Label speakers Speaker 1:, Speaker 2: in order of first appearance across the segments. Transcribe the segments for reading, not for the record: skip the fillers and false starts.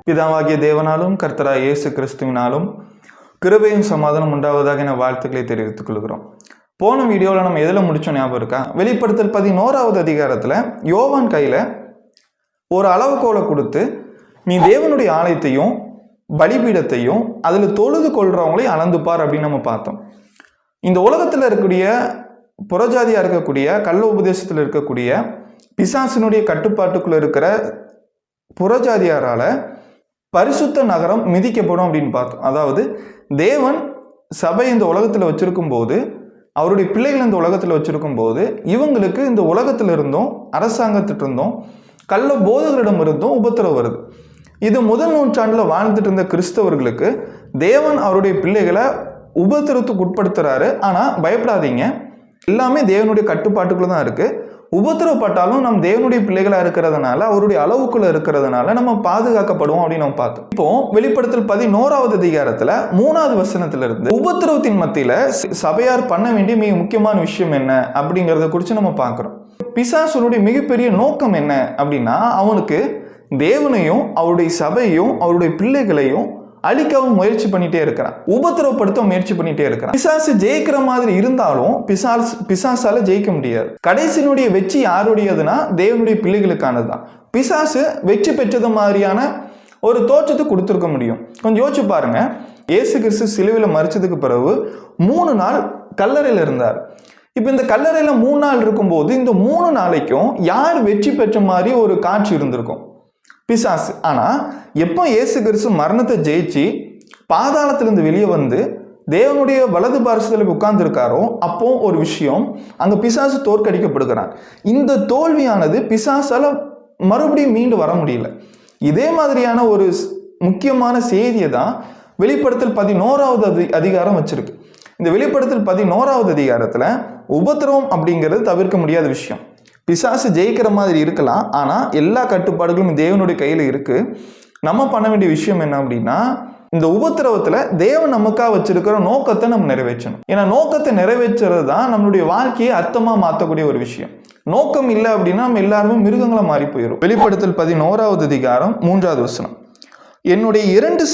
Speaker 1: பிதாவாகிய தேவனாலும் கர்த்தராகிய இயேசு கிறிஸ்துவினாலும் கிருபையும் சமாதானம் உண்டாவதாக என வாழ்த்துக்களை தெரிவித்துக் கொள்கிறோம். போன வீடியோவில் நம்ம எதில் முடிச்சோம் ஞாபகம் இருக்கா? வெளிப்படுத்தல் 11வது அதிகாரத்தில் யோவான் கையில் ஒரு அளவுகோலை கொடுத்து, நீ தேவனுடைய ஆலயத்தையும் பலிபீடத்தையும் அதில் தொழுது கொள்றவங்களையும் அளந்துப்பார் அப்படின்னு நம்ம பார்த்தோம். இந்த உலகத்தில் இருக்கக்கூடிய புறஜாதியாக இருக்கக்கூடிய கள்ள உபதேசத்தில் இருக்கக்கூடிய பிசாசினுடைய கட்டுப்பாட்டுக்குள்ள இருக்கிற புறஜாதியாரால் பரிசுத்த நகரம் மிதிக்கப்படும் அப்படின்னு பார்த்தோம். அதாவது தேவன் சபை இந்த உலகத்தில் வச்சிருக்கும் போது, அவருடைய பிள்ளைகள் இந்த உலகத்தில் வச்சிருக்கும் போது, இவங்களுக்கு இந்த உலகத்தில் இருந்தும் அரசாங்கத்திட்ட இருந்தும் கள்ள போதகரிடம் இருந்தும் உபத்திரவு வருது. இது முதல் நூற்றாண்டில் வாழ்ந்துட்டு இருந்த கிறிஸ்தவர்களுக்கு தேவன் அவருடைய பிள்ளைகளை உபத்திரத்துக்கு உட்படுத்துறாரு. ஆனால் பயப்படாதீங்க, எல்லாமே தேவனுடைய கட்டுப்பாட்டுக்குள்ள தான் இருக்கு. உபத்திரவப்பட்டாலும் நம்ம தேவனுடைய பிள்ளைகளா இருக்கிறதுனால, அவருடைய அளவுக்குள்ள இருக்கிறதுனால நம்ம பாதுகாக்கப்படுவோம் அப்படின்னு நம்ம பார்த்தோம். இப்போ வெளிப்படுத்தல் 11வது அதிகாரத்துல 3வது வசனத்துல இருந்து உபத்திரவத்தின் மத்தியில சபையார் பண்ண வேண்டிய மிக முக்கியமான விஷயம் என்ன அப்படிங்கறத குறித்து நம்ம பார்க்கிறோம். பிசாசுனுடைய மிகப்பெரிய நோக்கம் என்ன அப்படின்னா, அவனுக்கு தேவனையும் அவருடைய சபையையும் அவருடைய பிள்ளைகளையும் அழிக்கவும் முயற்சி பண்ணிட்டே இருக்கிறான், உபத்திரவப்படுத்த முயற்சி பண்ணிட்டே இருக்கிறான். பிசாசு ஜெயிக்கிற மாதிரி இருந்தாலும் பிசாசால ஜெயிக்க முடியாது. கடைசியினுடைய வெற்றி யாருடையதுன்னா தேவனுடைய பிள்ளைகளுக்கானது தான். பிசாசு வெற்றி பெற்றது மாதிரியான ஒரு தோற்றத்தை கொடுத்துருக்க முடியும். கொஞ்சம் யோசிச்சு பாருங்க, இயேசு கிறிஸ்து சிலுவையில் மரிச்சதுக்கு பிறகு 3 நாள் கல்லறையில் இருந்தார். இப்போ இந்த கல்லறையில் 3 நாள் இருக்கும்போது இந்த 3 நாளைக்கும் யார் வெற்றி பெற்ற மாதிரி ஒரு காட்சி இருந்திருக்கும்? பிசாசு. ஆனா எப்போ இயேசு கிறிஸ்து மரணத்தை ஜெயிச்சு பாதாளத்திலிருந்து வெளியே வந்து தேவனுடைய வலது பாரசத்தில் உட்கார்ந்து இருக்காரோ, அப்போ ஒரு விஷயம், அங்க பிசாசு தோற்கடிக்கப்படுகிறான். இந்த தோல்வியானது பிசாசால மறுபடியும் மீண்டு வர முடியல. இதே மாதிரியான ஒரு முக்கியமான செய்தியை தான் வெளிப்படுத்தல் 11வது அதிகாரம் வச்சிருக்கு. இந்த வெளிப்படுத்தல் 11வது அதிகாரத்துல உபத்திரவம் அப்படிங்கிறது தவிர்க்க முடியாத விஷயம். பிசாசு ஜெயிக்கிற மாதிரி இருக்கலாம், ஆனால் எல்லா கட்டுப்பாடுகளும் தேவனுடைய கையில் இருக்கு. நம்ம பண்ண வேண்டிய விஷயம் என்ன அப்படின்னா, இந்த உபத்திரவத்தில் தேவன் நமக்காக வச்சிருக்கிற நோக்கத்தை நம்ம நிறைவேற்றணும். ஏன்னா நோக்கத்தை நிறைவேற்றுறது தான் நம்மளுடைய வாழ்க்கையை அர்த்தமாக மாற்றக்கூடிய ஒரு விஷயம். நோக்கம் இல்லை அப்படின்னா நம்ம எல்லாருமே மிருகங்களை மாறி போயிடும். வெளிப்படுத்தல் 11வது அதிகாரம் 3வது வசனம், என்னுடைய 2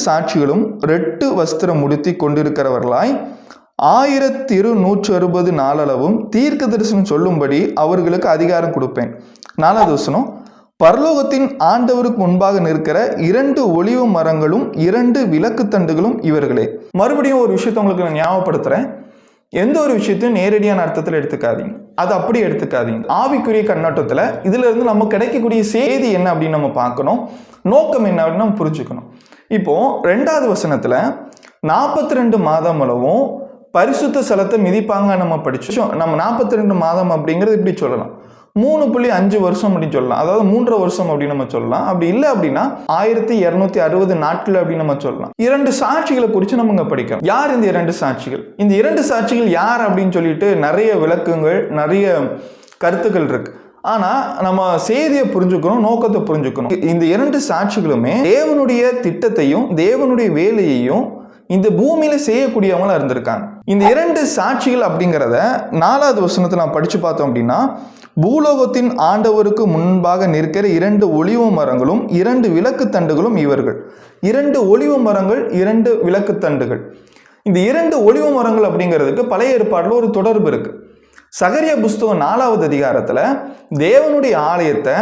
Speaker 1: சாட்சிகளும் 2 வஸ்திரம் உடுத்தி கொண்டிருக்கிறவர்களாய் 1160 நாளளவும் தீர்க்க தரிசனம் சொல்லும்படி அவர்களுக்கு அதிகாரம் கொடுப்பேன். 4வது வசனம், பரலோகத்தின் ஆண்டவருக்கு முன்பாக நிற்கிற 2 ஒலிவ மரங்களும் 2 விளக்கு தண்டுகளும் இவர்களே. மறுபடியும் ஒரு விஷயத்தை உங்களுக்கு நான் ஞாபகப்படுத்துறேன். எந்த ஒரு விஷயத்தையும் நேரடியான அர்த்தத்தில் எடுத்துக்காதீங்க, அது அப்படி எடுத்துக்காதீங்க. ஆவிக்குரிய கண்ணோட்டத்தில் இதுல இருந்து நம்ம கிடைக்கக்கூடிய செய்தி என்ன அப்படின்னு நம்ம பார்க்கணும், நோக்கம் என்ன அப்படின்னு நம்ம புரிஞ்சுக்கணும். இப்போ 2வது வசனத்துல 42 மாதம் அளவும் பரிசுத்த ஸ்தலத்தை மிதிப்பாங்க நம்ம படிச்சோம். நம்ம 42 மாதம் அப்படிங்கிறது இப்படி சொல்லலாம், 3.5 வருஷம் அப்படின்னு சொல்லலாம், அதாவது 3.5 வருஷம் அப்படின்னு நம்ம சொல்லலாம். அப்படி இல்லை அப்படின்னா 1260 நாட்கள் அப்படின்னு நம்ம சொல்லலாம். 2 சாட்சிகளை குறித்து நம்ம இங்க படிக்கிறோம். யார் இந்த 2 சாட்சிகள்? இந்த 2 சாட்சிகள் யார் அப்படின்னு சொல்லிட்டு நிறைய விளக்கங்கள், நிறைய கருத்துக்கள் இருக்கு. ஆனா நம்ம செய்தியை புரிஞ்சுக்கணும், நோக்கத்தை புரிஞ்சுக்கணும். இந்த 2 சாட்சிகளுமே தேவனுடைய திட்டத்தையும் தேவனுடைய வேலையையும் இந்த பூமியில செய்யக்கூடியவங்களா இருந்திருக்காங்க. இந்த 2 சாட்சிகள் அப்படிங்கிறத 4வது வசனத்தை நான் படிச்சு பார்த்தோம் அப்படின்னா, பூலோகத்தின் ஆண்டவருக்கு முன்பாக நிற்கிற 2 ஒலிவ மரங்களும் 2 விளக்கு தண்டுகளும் இவர்கள். 2 ஒலிவ மரங்கள், 2 விளக்கு தண்டுகள். இந்த 2 ஒலிவ மரங்கள் அப்படிங்கிறதுக்கு பழைய ஏற்பாட்டில் ஒரு தொடர்பு இருக்கு. சகரியா புஸ்தகம் 4வது அதிகாரத்துல தேவனுடைய ஆலயத்தை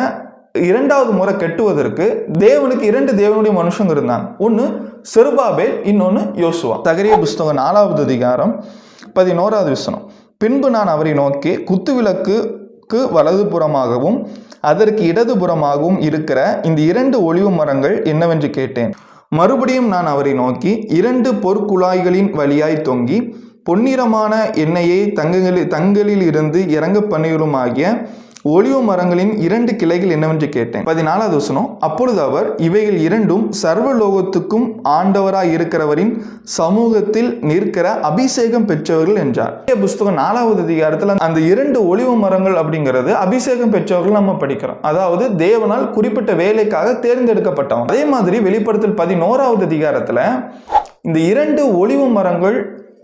Speaker 1: 2வது முறை கட்டுவதற்கு தேவனுக்கு 2 தேவனுடைய மனுஷங்க இருந்தாங்க. ஒன்னு செருபாபேல், இன்னொன்னு யோசுவா. சகரியா புஸ்தகம் 4வது அதிகாரம் 11வது வசனம், பின்பு நான் அவரை நோக்கி, குத்துவிளக்குக்கு வலது புறமாகவும் அதற்கு இடதுபுறமாகவும் இருக்கிற இந்த 2 ஒலிவ மரங்கள் என்னவென்று கேட்டேன். மறுபடியும் நான் அவரை நோக்கி, 2 பொற்குழாய்களின் வழியாய் தொங்கி பொன்னிறமான எண்ணெயை தங்களில் இருந்து இறங்க பண்ணியுமாகிய ஒலிவ மரங்களின் 2 கிளைகள் என்னவென்று கேட்டேன். 14வது வசனம், அப்பொழுது அவர், இவைகள் 2 சர்வலோகத்துக்கும் ஆண்டவராய் இருக்கிறவரின் சமூகத்தில் நிற்கிற அபிஷேகம் பெற்றவர்கள் என்றார். புஸ்தகம் 4வது அதிகாரத்தில் அந்த 2 ஒலிவ மரங்கள் அப்படிங்கிறது அபிஷேகம் பெற்றவர்கள் நம்ம படிக்கிறோம். அதாவது தேவனால் குறிப்பிட்ட வேலைக்காக தேர்ந்தெடுக்கப்பட்டவங்க. அதே மாதிரி வெளிப்படுத்தல் 11வது அதிகாரத்துல இந்த 2 ஒலிவ மரங்கள்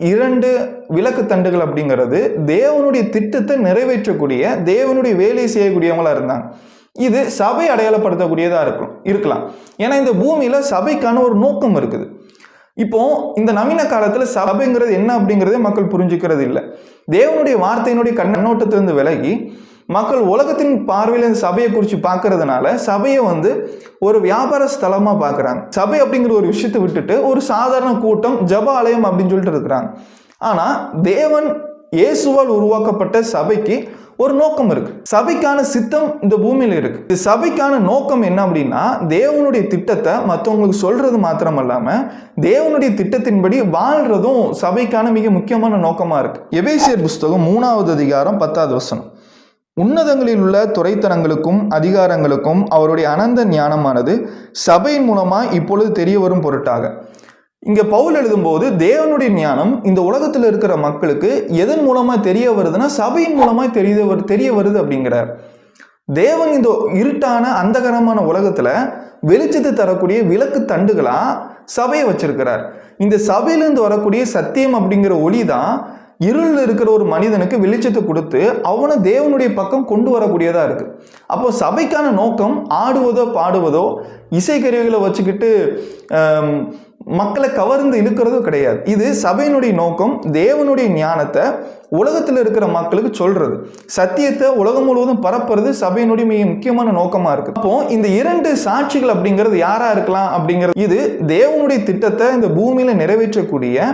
Speaker 1: 2 விளக்கு தண்டுகள் அப்படிங்கிறது தேவனுடைய திட்டத்தை நிறைவேற்றக்கூடிய, தேவனுடைய வேலை செய்யக்கூடியவங்களா இருந்தாங்க. இது சபை அடையாளப்படுத்தக்கூடியதா இருக்கலாம். ஏன்னா இந்த பூமியில சபைக்கான ஒரு நோக்கம் இருக்குது. இப்போ இந்த நவீன காலத்துல சபைங்கிறது என்ன அப்படிங்கிறதே மக்கள் புரிஞ்சுக்கிறது இல்லை. தேவனுடைய வார்த்தையினுடைய கண்ணோட்டத்திலிருந்து விலகி மக்கள் உலகத்தின் பார்வையில் இந்த சபையை குறித்து பார்க்கறதுனால சபையை ஒரு வியாபார ஸ்தலமா பார்க்குறாங்க. சபை அப்படிங்கிற ஒரு விஷயத்தை விட்டுட்டு ஒரு சாதாரண கூட்டம், ஜப ஆலயம் அப்படின்னு சொல்லிட்டு இருக்கிறாங்க. ஆனா தேவன் இயேசுவால் உருவாக்கப்பட்ட சபைக்கு ஒரு நோக்கம் இருக்கு. சபைக்கான சித்தம் இந்த பூமியில இருக்கு. இந்த சபைக்கான நோக்கம் என்ன அப்படின்னா, தேவனுடைய திட்டத்தை மற்றவங்களுக்கு சொல்றது மாத்திரம் இல்லாம தேவனுடைய திட்டத்தின்படி வாழ்றதும் சபைக்கான மிக முக்கியமான நோக்கமா இருக்கு. எபேசியர் புஸ்தகம் 3வது அதிகாரம் 10வது வசனம். உன்னதங்களில் உள்ள துறைத்தனங்களுக்கும் அதிகாரங்களுக்கும் அவருடைய அனந்த ஞானமானது சபையின் மூலமா இப்பொழுது தெரிய வரும் பொருட்டாக. இங்க பவுல் எழுதும்போது தேவனுடைய ஞானம் இந்த உலகத்தில் இருக்கிற மக்களுக்கு எதன் மூலமா தெரிய வருதுன்னா சபையின் மூலமா தெரிய வருது அப்படிங்கிறார். தேவன் இந்த இருட்டான அந்தகரமான உலகத்துல வெளிச்சத்தை தரக்கூடிய விளக்கு தண்டுகளா சபையை வச்சிருக்கிறார். இந்த சபையிலிருந்து வரக்கூடிய சத்தியம் அப்படிங்கிற ஒளி தான் இருளில் இருக்கிற ஒரு மனிதனுக்கு வெளிச்சத்தை கொடுத்து அவனை தேவனுடைய பக்கம் கொண்டு வரக்கூடியதா இருக்கு. அப்போ சபைக்கான நோக்கம் ஆடுவதோ பாடுவதோ இசைக்கருவிகளை வச்சுக்கிட்டு மக்களை கவர்ந்து இழுக்கிறதோ கிடையாது. இது சபையினுடைய நோக்கம் தேவனுடைய ஞானத்தை உலகத்தில் இருக்கிற மக்களுக்கு சொல்றது, சத்தியத்தை உலகம் முழுவதும் பரப்புறது சபையினுடைய மிக முக்கியமான நோக்கமா இருக்கு. அப்போ இந்த 2 சாட்சிகள் அப்படிங்கிறது யாரா இருக்கலாம் அப்படிங்கிறது, இது தேவனுடைய திட்டத்தை இந்த பூமியில நிறைவேற்றக்கூடிய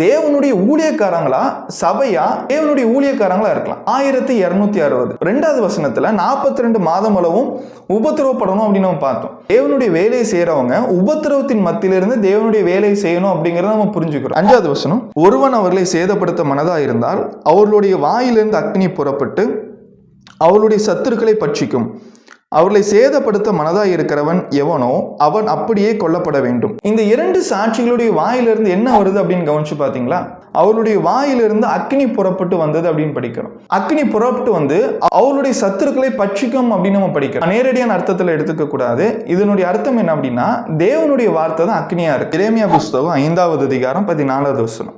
Speaker 1: தேவனுடைய ஊழியக்காரங்களா சபையா தேவனுடைய ஊழியக்காரங்களா இருக்கலாம். 1260 2வது வசனத்துல 42 மாதம் அளவும் உபத்திரவப்படணும் அப்படின்னு நம்ம பார்த்தோம். தேவனுடைய வேலையை செய்யறவங்க உபத்திரவத்தின் மத்தியிலிருந்து தேவனுடைய வேலையை செய்யணும் அப்படிங்கறத நம்ம புரிஞ்சுக்கிறோம். 5வது வசனம், ஒருவன் அவர்களை சேதப்படுத்த மனதா இருந்தால் அவர்களுடைய வாயிலிருந்து அக்னி புறப்பட்டு அவர்களுடைய சத்துருக்களை பட்சிக்கும். அவர்களை சேதப்படுத்த மனதாய் இருக்கிறவன் எவனோ அவன் அப்படியே கொல்லப்பட வேண்டும். இந்த 2 சாட்சிகளுடைய வாயிலிருந்து என்ன வருது அப்படின்னு கவனிச்சு பாத்தீங்களா? அவருடைய வாயிலிருந்து அக்னி புறப்பட்டு வந்தது அப்படின்னு படிக்கிறோம். அக்னி புறப்பட்டு அவருடைய சத்துருக்களை பட்சிக்கும் அப்படின்னு நம்ம படிக்கிறோம். நேரடியான அர்த்தத்துல எடுத்துக்க கூடாது. இதனுடைய அர்த்தம் என்ன அப்படின்னா, தேவனுடைய வார்த்தை தான் அக்னியா இருக்கு. எரேமியா புஸ்தகம் 5வது அதிகாரம் 14வது வசனம்.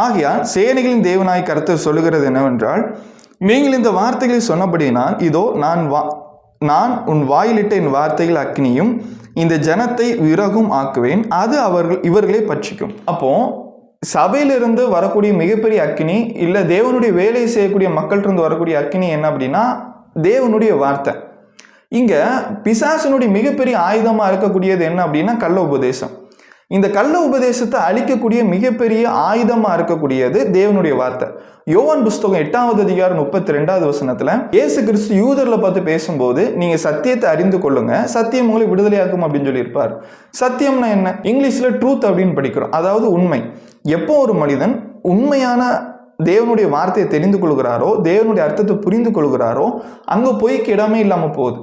Speaker 1: ஆகையால் சேனைகளின் தேவனாய் கர்த்தர் சொல்லுகிறது என்னவென்றால், நீங்கள் இந்த வார்த்தைகளை சொன்னபடினால் இதோ நான் உன் வாயிலிட்ட என் வார்த்தைகள் அக்னியும் இந்த ஜனத்தை விறகும் ஆக்குவேன், அது இவர்களை பட்சிக்கும். அப்போ சபையிலிருந்து வரக்கூடிய மிகப்பெரிய அக்னி இல்ல தேவனுடைய வேலையை செய்யக்கூடிய மக்கள்கிட்ட வரக்கூடிய அக்னி என்ன அப்படின்னா தேவனுடைய வார்த்தை. இங்க பிசாசனுடைய மிகப்பெரிய ஆயுதமா இருக்கக்கூடியது என்ன அப்படின்னா கள்ள உபதேசம். இந்த கள்ள உபதேசத்தை அழிக்கக்கூடிய மிகப்பெரிய ஆயுதமா இருக்கக்கூடியது தேவனுடைய வார்த்தை. யோவான் புஸ்தகம் 8வது அதிகாரம் 32வது வசனத்துல இயேசு கிறிஸ்து யூதர்களை பார்த்து பேசும்போது, நீங்க சத்தியத்தை அறிந்து கொள்ளுங்க, சத்தியம் உங்களை விடுதலையாக்கும் அப்படின்னு சொல்லியிருப்பார். சத்தியம்னா என்ன? இங்கிலீஷ்ல ட்ரூத் அப்படின்னு படிக்கிறோம், அதாவது உண்மை. எப்போ ஒரு மனிதன் உண்மையான தேவனுடைய வார்த்தையை தெரிந்து கொள்கிறாரோ, தேவனுடைய அர்த்தத்தை புரிந்து கொள்கிறாரோ, அங்க பொய்க்கு இடமே இல்லாம போகுது.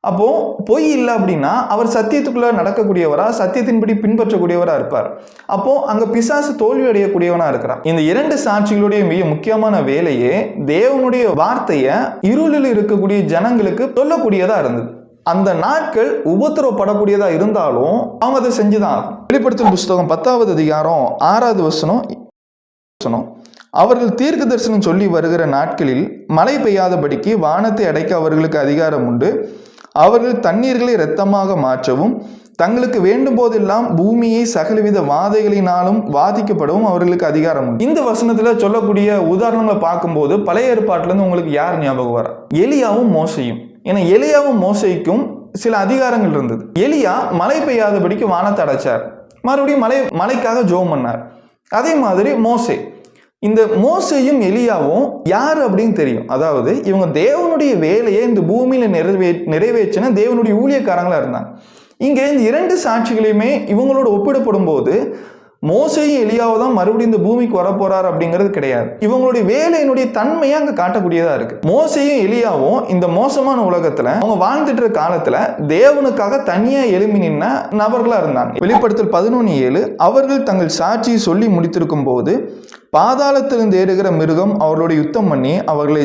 Speaker 1: அப்போ பொய் இல்லை அப்படின்னா அவர் சத்தியத்துக்குள்ள நடக்கக்கூடியவரா, சத்தியத்தின்படி பின்பற்றக்கூடியவரா இருப்பார். அப்போ அங்க பிசாசு தோல்வி அடையக்கூடியவனா இருக்கிறான். இந்த 2 சாட்சிகளுடைய மிக முக்கியமான வேலையே தேவனுடைய வார்த்தையை இருளில் இருக்கக்கூடிய ஜனங்களுக்கு சொல்லக்கூடியதா இருந்தது. அந்த நாட்கள் உபத்திரவப்படக்கூடியதா இருந்தாலும் அவங்க அதை செஞ்சுதான். வெளிப்படுத்தும் புஸ்தகம் 10வது அதிகாரம் 6வது வசனம், அவர்கள் தீர்க்க தரிசனம் சொல்லி வருகிற நாட்களில் மழை பெய்யாதபடிக்கு வானத்தை அடைக்க அவர்களுக்கு அதிகாரம் உண்டு. அவர்கள் தண்ணீர்களை இரத்தமாக மாற்றவும் தங்களுக்கு வேண்டும் போதெல்லாம் பூமியை சகலவித வாதைகளினாலும் வாதிக்கப்படவும் அவர்களுக்கு அதிகாரம் உண்டு. இந்த வசனத்துல சொல்லக்கூடிய உதாரணங்களை பார்க்கும்போது பழைய ஏற்பாட்டுல இருந்து உங்களுக்கு யார் ஞாபகம் வர? எலியாவும் மோசையும். ஏன்னா எலியாவும் மோசைக்கும் சில அதிகாரங்கள் இருந்தது. எலியா மழை பெய்யாதபடிக்கு வானத்தை அடைச்சார், மறுபடியும் மழைக்காக ஜெபம் பண்ணார். அதே மாதிரி மோசே, இந்த மோசையும் எலியாவும் யார் அப்படின்னு தெரியும். அதாவது இவங்க தேவனுடைய வேலையை இந்த பூமியில நிறைவேற்றின தேவனுடைய ஊழியக்காரங்களா இருந்தாங்க. இங்க இந்த 2 சாட்சிகளையுமே இவங்களோட ஒப்பிடப்படும் போது மோசையும் எலியாவும் தான் மறுபடியும் இந்த பூமிக்கு வரப்போறார் அப்படிங்கிறது கிடையாது. இவங்களுடைய வேலையினுடைய தன்மையை அங்க காட்டக்கூடியதா இருக்கு. மோசையும் எலியாவும் இந்த மோசமான உலகத்துல அவங்க வாழ்ந்துட்டு இருக்க காலத்துல தேவனுக்காக தனியா எழுப்பி நின்ன நபர்களா இருந்தாங்க. வெளிப்படுத்தல் 11:7, அவர்கள் தங்கள் சாட்சியை சொல்லி முடித்திருக்கும் போது பாதாளத்திலிருந்து ஏறுகிற மிருகம் அவர்களுடைய யுத்தம் பண்ணி அவர்களை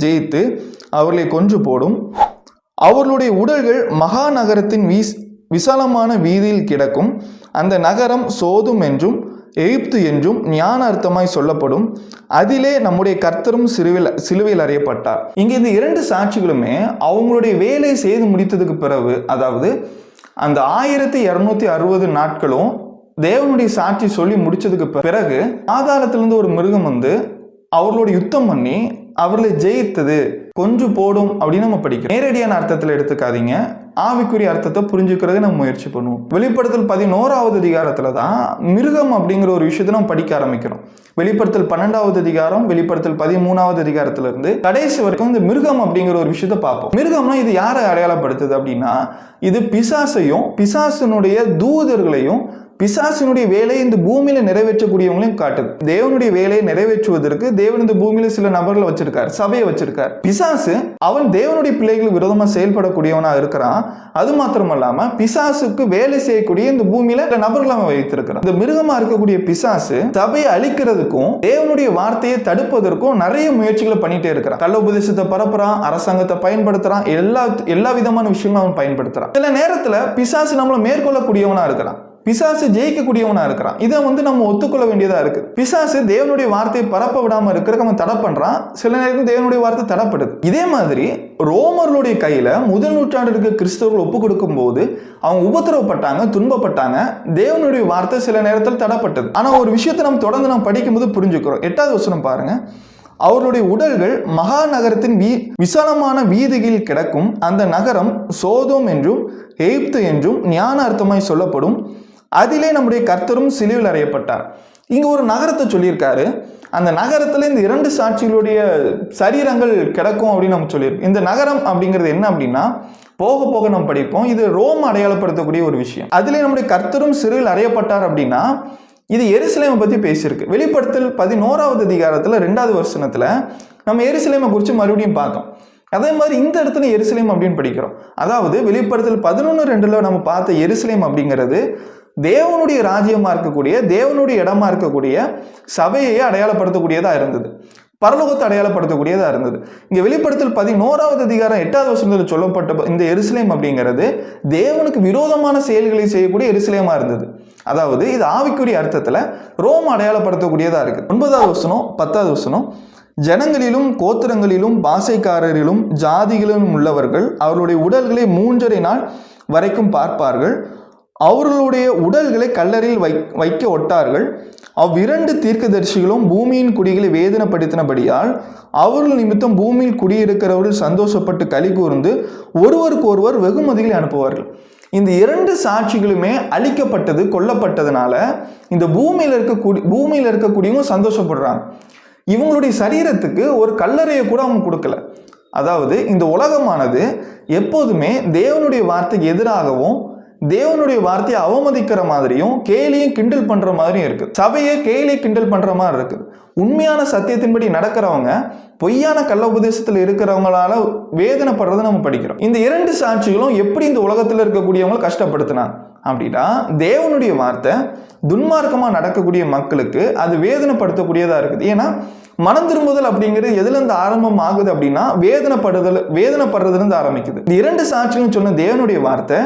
Speaker 1: ஜெயித்து அவர்களை கொன்று போடும். அவர்களுடைய உடல்கள் மகா நகரத்தின் விசாலமான வீதியில் கிடக்கும். அந்த நகரம் சோதும் என்றும் எகிப்து என்றும் ஞான அர்த்தமாய் சொல்லப்படும். அதிலே நம்முடைய கர்த்தரும் சிலுவையில் அறையப்பட்டார். இங்கே இந்த இரண்டு சாட்சிகளுமே அவங்களுடைய வேலை செய்து முடித்ததுக்கு பிறகு, அதாவது அந்த 1260 நாட்களும் தேவனுடைய சாட்சி சொல்லி முடிச்சதுக்கு பிறகு பாதாளத்திலிருந்து ஒரு மிருகம் வந்து அவர்களோட யுத்தம் பண்ணி அவர்களை ஜெயித்தது, கொன்று போடும் அப்படின்னு நம்ம படிக்கிறோம். நேரடியான அர்த்தத்தில் எடுத்துக்காதீங்க, ஆவிக்குரிய அர்த்தத்தை புரிஞ்சுக்கிறதே நம்ம முயற்சி பண்ணுவோம். வெளிப்படுத்தல் 11வது அதிகாரத்துல தான் மிருகம் அப்படிங்கிற ஒரு விஷயத்தை நம்ம படிக்க ஆரம்பிக்கிறோம். வெளிப்படுத்தல் 12வது அதிகாரம், வெளிப்படுத்தல் 13வது அதிகாரத்துல இருந்து கடைசி வரைக்கும் இந்த மிருகம் அப்படிங்கிற ஒரு விஷயத்த பார்ப்போம். மிருகம்னா இது யாரை அடையாளப்படுத்துது அப்படின்னா, இது பிசாசையும் பிசாசனுடைய தூதர்களையும் பிசாசினுடைய வேலையை இந்த பூமியில நிறைவேற்றக்கூடியவங்களையும் காட்டுது. தேவனுடைய வேலையை நிறைவேற்றுவதற்கு தேவன் இந்த பூமியில சில நபர்களை வச்சிருக்காரு, சபையை வச்சிருக்காரு. பிசாசு அவன் தேவனுடைய பிள்ளைகளுக்கு விரோதமா செயல்படக்கூடியவனா இருக்கிறான். அது மாத்திரமல்லாம பிசாசுக்கு வேலை செய்யக்கூடிய இந்த பூமியில நபர்களை அவன் வைத்திருக்கிறான். இந்த மிருகமா இருக்கக்கூடிய பிசாசு சபையை அழிக்கிறதுக்கும் தேவனுடைய வார்த்தையை தடுப்பதற்கும் நிறைய முயற்சிகளை பண்ணிட்டே இருக்கிறான். கள்ள உபதேசத்தை பரப்புறான், அரசாங்கத்தை பயன்படுத்துறான், எல்லா விதமான விஷயங்களும் அவன் பயன்படுத்துறான். சில நேரத்துல பிசாசு நம்மளை மேற்கொள்ளக்கூடியவனா இருக்கிறான், பிசாசு ஜெயிக்கக்கூடியவனா இருக்கிறான். இதை வந்து நம்ம ஒத்துக்கொள்ள வேண்டியதா இருக்கு. பிசாசு தேவனுடைய வார்த்தையை பரப்ப விடாம இருக்கிறதுக்கு அவன் தடை பண்றான். சில நேரத்தில் தேவனுடைய வார்த்தை தடைப்படுது. இதே மாதிரி ரோமர்களுடைய கையில முதல் நூற்றாண்டு இருக்க கிறிஸ்தவர்கள் ஒப்பு கொடுக்கும் போது அவங்க உபத்திரவப்பட்டாங்க, துன்பப்பட்டாங்க. தேவனுடைய வார்த்தை சில நேரத்தில் தடைப்பட்டது. ஆனா ஒரு விஷயத்தை நம்ம தொடர்ந்து நம்ம படிக்கும்போது புரிஞ்சுக்கிறோம். 8வது வசனம் பாருங்க. அவருடைய உடல்கள் மகா நகரத்தின் விசாலமான வீதிகளில் கிடக்கும். அந்த நகரம் சோதோம் என்றும் எகிப்து என்றும் ஞான அர்த்தமாய் சொல்லப்படும். அதிலே நம்முடைய கர்த்தரும் சிலுவையில் அறையப்பட்டார். இங்க ஒரு நகரத்தை சொல்லியிருக்காரு. அந்த நகரத்துல இந்த இரண்டு சாட்சிகளுடைய சரீரங்கள் கிடக்கும் அப்படின்னு நம்ம சொல்லியிருக்கோம். இந்த நகரம் அப்படிங்கிறது என்ன அப்படின்னா, போக போக நம்ம படிப்போம், இது ரோம் அடையாளப்படுத்தக்கூடிய ஒரு விஷயம். அதிலே நம்முடைய கர்த்தரும் சிலுவையில் அறையப்பட்டார் அப்படின்னா இது எருசலேமை பத்தி பேசியிருக்கு. வெளிப்படுத்தல் 11வது அதிகாரத்துல 2வது வசனத்துல நம்ம எருசலேமை குறித்து மறுபடியும் பார்த்தோம். அதே மாதிரி இந்த இடத்துல எருசலேம் அப்படின்னு படிக்கிறோம். அதாவது வெளிப்படுத்தல் 11:2 நம்ம பார்த்த எருசலேம் அப்படிங்கிறது தேவனுடைய ராஜ்யமா இருக்கக்கூடிய, தேவனுடைய இடமா இருக்கக்கூடிய சபையை அடையாளப்படுத்தக்கூடியதா இருந்தது, பரலோகத்தை அடையாளப்படுத்தக்கூடியதா இருந்தது. இங்க வெளிப்படுத்தல் 11வது அதிகாரம் 8வது வசனத்தில் சொல்லப்பட்ட இந்த எருசலேம் அப்படிங்கிறது தேவனுக்கு விரோதமான செயல்களை செய்யக்கூடிய எருசலேமா இருந்தது. அதாவது இது ஆவிக்குரிய அர்த்தத்துல ரோம் அடையாளப்படுத்தக்கூடியதா இருக்கு. 9வது வசனம் 10வது வசனம். ஜனங்களிலும் கோத்திரங்களிலும் பாசைக்காரரிலும் ஜாதிகளிலும் உள்ளவர்கள் அவர்களுடைய உடல்களை 3½ நாள் வரைக்கும் பார்ப்பார்கள். அவர்களுடைய உடல்களை கல்லறையில் வைக்க ஒட்டார்கள். அவ்விரண்டு தீர்க்கதரிசிகளும் பூமியின் குடிகளை வேதனைப்படுத்தினபடியால் அவர்கள் நிமித்தம் பூமியில் குடியிருக்கிறவர்கள் சந்தோஷப்பட்டு களி கூர்ந்து ஒருவருக்கு ஒருவர் வெகுமதிகளை அனுப்புவார்கள். இந்த இரண்டு சாட்சிகளுமே அழிக்கப்பட்டது, கொல்லப்பட்டதுனால இந்த பூமியில் இருக்கக்கூடியவங்க சந்தோஷப்படுறாங்க. இவங்களுடைய சரீரத்துக்கு ஒரு கல்லறையை கூட அவங்க கொடுக்கல. அதாவது இந்த உலகமானது எப்போதுமே தேவனுடைய வார்த்தைக்கு எதிராகவும் தேவனுடைய வார்த்தையை அவமதிக்கிற மாதிரியும் கேலியும் கிண்டல் பண்ற மாதிரியும் இருக்கு. சபையை கேலி கிண்டல் பண்ற மாதிரி இருக்கு. உண்மையான சத்தியத்தின்படி நடக்கிறவங்க பொய்யான கள்ள உபதேசத்தில் இருக்கிறவங்களால வேதனைப்படுறதை நம்ம படிக்கிறோம். இந்த இரண்டு சாட்சிகளும் எப்படி இந்த உலகத்தில் இருக்கக்கூடியவங்களை கஷ்டப்படுத்தினாங்க அப்படின்னா, தேவனுடைய வார்த்தை துன்மார்க்கமா நடக்கக்கூடிய மக்களுக்கு அது வேதனைப்படுத்தக்கூடியதா இருக்குது. ஏன்னா மனம் திரும்புதல் அப்படிங்கிறது எதுல இருந்து ஆரம்பம் ஆகுது அப்படின்னா வேதனைப்படுறதுல ஆரம்பிக்குது. இந்த இரண்டு சாட்சிகளும் சொன்ன தேவனுடைய வார்த்தை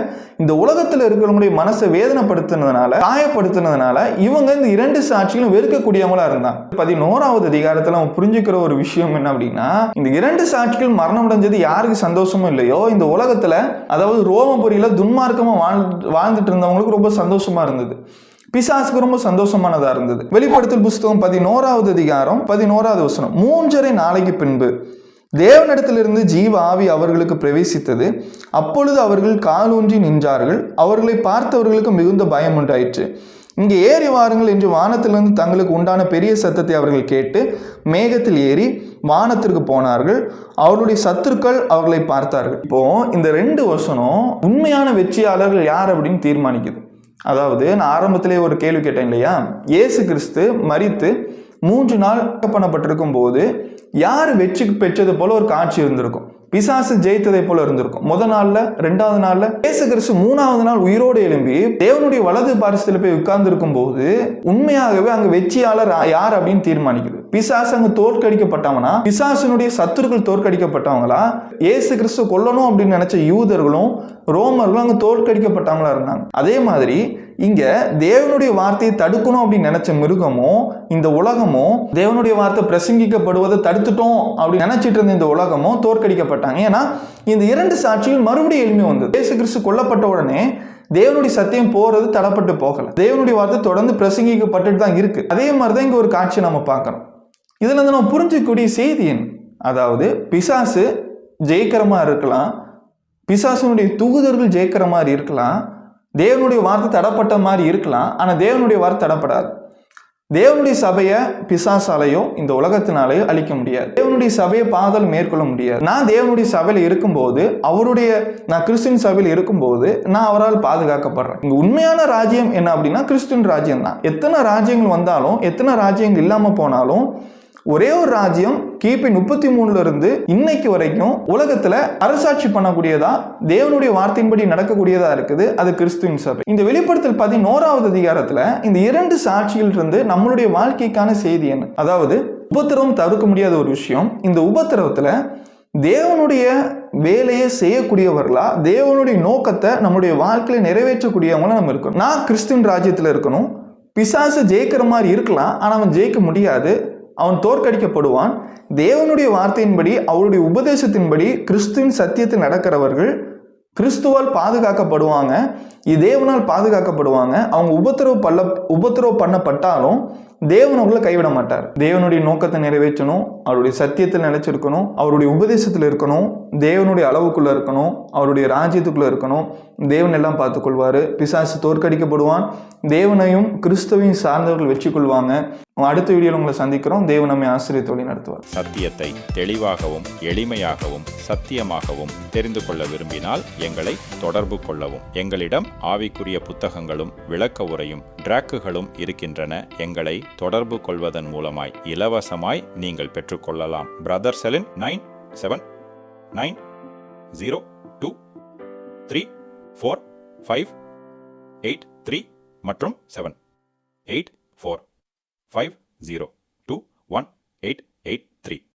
Speaker 1: இந்த உலகத்துல இருக்கிறவங்களுடைய மனசை வேதனைப்படுத்தினதுனால, காயப்படுத்தினதுனால இவங்க இந்த இரண்டு சாட்சிகளும் வெறுக்கக்கூடியவங்களா இருந்தாங்க. 11வது அதிகாரத்துல நம்ம புரிஞ்சுக்கிற ஒரு விஷயம் என்ன அப்படின்னா, இந்த இரண்டு சாட்சிகள் மரணம் அடைஞ்சது யாருக்கு சந்தோஷமும் இல்லையோ இந்த உலகத்துல, அதாவது ரோமபுரியில துன்மார்க்கமா வாழ்ந்துட்டு இருந்தவங்களுக்கு ரொம்ப சந்தோஷமா இருந்தது. பிசாசுக்கு ரொம்ப சந்தோஷமானதா இருந்தது. வெளிப்படுத்தல் புஸ்தகம் 11வது அதிகாரம் 11வது வசனம். 3½ நாளைக்கு பின்பு தேவனிடத்திலிருந்து ஜீவ ஆவி அவர்களுக்கு பிரவேசித்தது. அப்பொழுது அவர்கள் காலூன்றி நின்றார்கள். அவர்களை பார்த்தவர்களுக்கு மிகுந்த பயம் உண்டாயிற்று. இங்கே ஏறி வாருங்கள் என்று வானத்திலிருந்து தங்களுக்கு உண்டான பெரிய சத்தத்தை அவர்கள் கேட்டு மேகத்தில் ஏறி வானத்திற்கு போனார்கள். அவர்களுடைய சத்துருக்கள் அவர்களை பார்த்தார்கள். இப்போ இந்த 2 வசனம் உண்மையான வெற்றியாளர்கள் யார் அப்படின்னு தீர்மானிக்குது. அதாவது நான் ஆரம்பத்திலே ஒரு கேள்வி கேட்டேன் இல்லையா, இயேசு கிறிஸ்து மரித்து 3 நாள் பண்ணப்பட்டிருக்கும் போது யார் வெற்றி பெற்றது போல ஒரு காட்சி இருந்திருக்கும், பிசாசு ஜெயித்ததை போல இருந்திருக்கும். முதல் நாள்ல, 2வது நாள்ல இயேசு கிறிஸ்து 3வது நாள் உயிரோடு எழும்பி தேவனுடைய வலது பாரிசத்தில் போய் உட்கார்ந்து இருக்கும் போது உண்மையாகவே அங்க வெற்றியாளர் யார் அப்படின்னு தீர்மானிக்குது. பிசாசு அங்க தோற்கடிக்கப்பட்டவனா, பிசாசினுடைய சத்துருக்கள் தோற்கடிக்கப்பட்டவங்களா, இயேசு கிறிஸ்து கொல்லணும் அப்படின்னு நினைச்ச யூதர்களும் ரோமர்களும் அங்க தோற்கடிக்கப்பட்டவங்களா இருந்தாங்க. அதே மாதிரி இங்க தேவனுடைய வார்த்தையை தடுக்கணும் அப்படின்னு நினைச்ச மிருகமும் இந்த உலகமும் தேவனுடைய வார்த்தை பிரசங்கிக்கப்படுவதை தடுத்துட்டோம் அப்படின்னு நினைச்சிட்டு இருந்த இந்த உலகமும் தோற்கடிக்கப்பட்டாங்க. ஏன்னா இந்த இரண்டு சாட்சிகள் மறுபடியும் எளிமை வந்தது. இயேசு கிறிஸ்து கொல்லப்பட்ட உடனே தேவனுடைய சத்தியம் போறது தடப்பட்டு போகல. தேவனுடைய வார்த்தை தொடர்ந்து பிரசங்கிக்கப்பட்டு தான் இருக்கு. அதே மாதிரிதான் இங்க ஒரு காட்சி நம்ம பார்க்கறோம். இதுல இருந்து நம்ம புரிஞ்சிக்கக்கூடிய செய்தி என்ன? அதாவது பிசாசு ஜெயிக்கிறமா இருக்கலாம், பிசாசுனுடைய தூதர்கள் ஜெயிக்கிற மாதிரி இருக்கலாம், தேவனுடைய வார்த்தை தடப்பட்ட மாதிரி இருக்கலாம். ஆனா தேவனுடைய வார்த்தை தடப்படாது. தேவனுடைய சபையை பிசாசாலையோ இந்த உலகத்தினாலேயோ அழிக்க முடியாது. தேவனுடைய சபையை பாதல் மேற்கொள்ள முடியாது. நான் தேவனுடைய சபையில இருக்கும்போது, நான் கிறிஸ்துவின் சபையில் இருக்கும்போது நான் அவரால் பாதுகாக்கப்படுறேன். இங்க உண்மையான ராஜ்யம் என்ன அப்படின்னா கிறிஸ்துவின் ராஜ்யம் தான். எத்தனை ராஜ்யங்கள் வந்தாலும், எத்தனை ராஜ்யங்கள் இல்லாம போனாலும், ஒரே ஒரு ராஜ்யம் கிபி 33 இருந்து இன்னைக்கு வரைக்கும் உலகத்துல அரசாட்சி பண்ணக்கூடியதா, தேவனுடைய வார்த்தையின்படி நடக்கக்கூடியதா இருக்குது. அது கிறிஸ்துவின் சபை. இந்த வெளிப்படுத்தல் 11வது அதிகாரத்துல இந்த இரண்டு சாட்சிகள் இருந்து நம்மளுடைய வாழ்க்கைக்கான செய்தி என்ன? அதாவது உபத்திரவம் தவிர்க்க முடியாத ஒரு விஷயம். இந்த உபத்திரவத்துல தேவனுடைய வேலையை செய்யக்கூடியவர்களா, தேவனுடைய நோக்கத்தை நம்முடைய வாழ்க்கையில நிறைவேற்றக்கூடியவங்களா நம்ம இருக்கணும். நான் கிறிஸ்துவின் ராஜ்யத்துல இருக்கணும். பிசாசு ஜெயிக்கிற மாதிரி இருக்கலாம், ஆனா அவன் ஜெயிக்க முடியாது. அவன் தோற்கடிக்கப்படுவான். தேவனுடைய வார்த்தையின்படி, அவருடைய உபதேசத்தின்படி கிறிஸ்துவின் சத்தியத்தில் நடக்கிறவர்கள் கிறிஸ்துவால் பாதுகாக்கப்படுவாங்க. தேவனால் பாதுகாக்கப்படுவாங்க. அவங்க உபத்திரவு பண்ணப்பட்டாலும் தேவன் அவங்களை கைவிட மாட்டார். தேவனுடைய நோக்கத்தை நிறைவேற்றணும், அவருடைய சத்தியத்தில் நிலைச்சிருக்கணும், அவருடைய உபதேசத்தில் இருக்கணும், தேவனுடைய அளவுக்குள்ள இருக்கணும், அவருடைய ராஜ்யத்துக்குள்ள இருக்கணும். தேவன் எல்லாம் பார்த்துக்கொள்வாரு. பிசாசு தோற்கடிக்கப்படுவான். தேவனையும் கிறிஸ்துவையும் சார்ந்தவர்கள் வெற்றி கொள்வாங்க. அடுத்த வீடியோவில் உங்களை சந்திக்கிறோம். தேவன் நம்மை ஆசீர்வதித்து வழி நடத்துவார்.
Speaker 2: சத்தியத்தை தெளிவாகவும் எளிமையாகவும் சத்தியமாகவும் தெரிந்து கொள்ள விரும்பினால் எங்களை தொடர்பு கொள்ளவும். எங்களிடம் ஆவிக்குரிய புத்தகங்களும் விளக்க உரையும் டிராக்குகளும் இருக்கின்றன. எங்களை தொடர்பு கொள்வதன் மூலமாய் இலவசமாய் நீங்கள் பெற்றுக்கொள்ளலாம். பிரதர் செலின் 9790234583 மற்றும் 78450218883.